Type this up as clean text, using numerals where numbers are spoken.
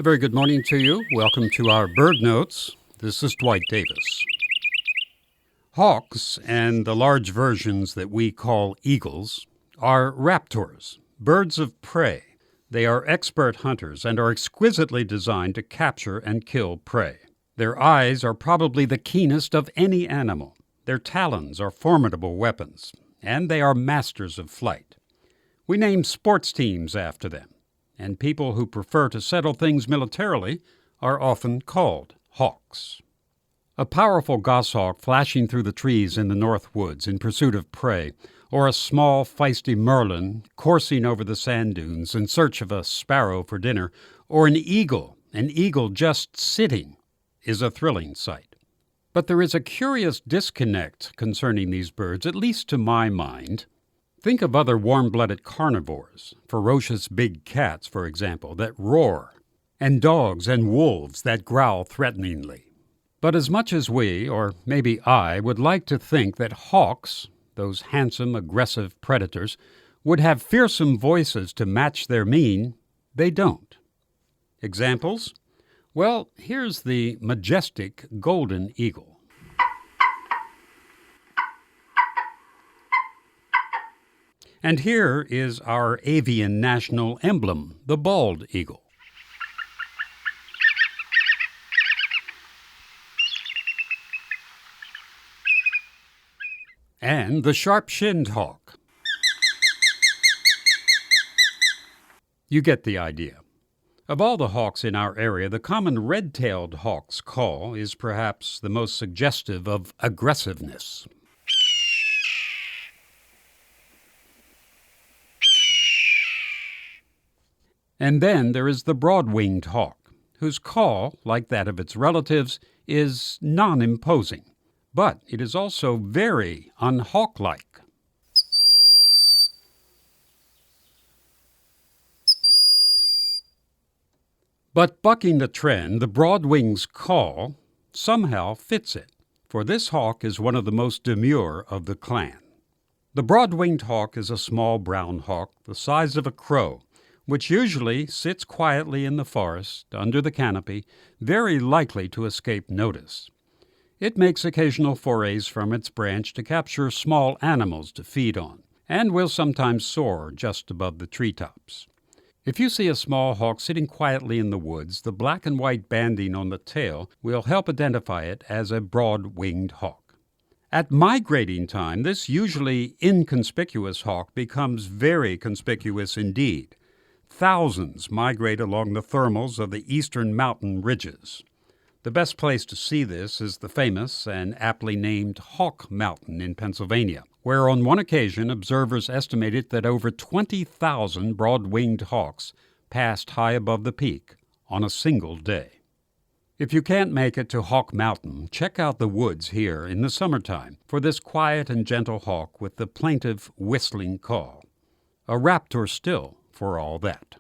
A very good morning to you. Welcome to our Bird Notes. This is Dwight Davis. Hawks, and the large versions that we call eagles, are raptors, birds of prey. They are expert hunters and are exquisitely designed to capture and kill prey. Their eyes are probably the keenest of any animal. Their talons are formidable weapons, and they are masters of flight. We name sports teams after them, and people who prefer to settle things militarily are often called hawks. A powerful goshawk flashing through the trees in the north woods in pursuit of prey, or a small, feisty merlin coursing over the sand dunes in search of a sparrow for dinner, or an eagle just sitting, is a thrilling sight. But there is a curious disconnect concerning these birds, at least to my mind. Think of other warm-blooded carnivores, ferocious big cats, for example, that roar, and dogs and wolves that growl threateningly. But as much as we, or maybe I, would like to think that hawks, those handsome, aggressive predators, would have fearsome voices to match their mien, they don't. Examples? Well, here's the majestic golden eagle. And here is our avian national emblem, the bald eagle. And the sharp-shinned hawk. You get the idea. Of all the hawks in our area, the common red-tailed hawk's call is perhaps the most suggestive of aggressiveness. And then there is the broad-winged hawk, whose call, like that of its relatives, is non-imposing. But it is also very unhawk-like. But bucking the trend, the broad-winged's call somehow fits it, for this hawk is one of the most demure of the clan. The broad-winged hawk is a small brown hawk the size of a crow, which usually sits quietly in the forest, under the canopy, very likely to escape notice. It makes occasional forays from its branch to capture small animals to feed on, and will sometimes soar just above the treetops. If you see a small hawk sitting quietly in the woods, the black and white banding on the tail will help identify it as a broad-winged hawk. At migrating time, this usually inconspicuous hawk becomes very conspicuous indeed. Thousands migrate along the thermals of the eastern mountain ridges. The best place to see this is the famous and aptly named Hawk Mountain in Pennsylvania, where on one occasion observers estimated that over 20,000 broad-winged hawks passed high above the peak on a single day. If you can't make it to Hawk Mountain, check out the woods here in the summertime for this quiet and gentle hawk with the plaintive whistling call. A raptor still, for all that.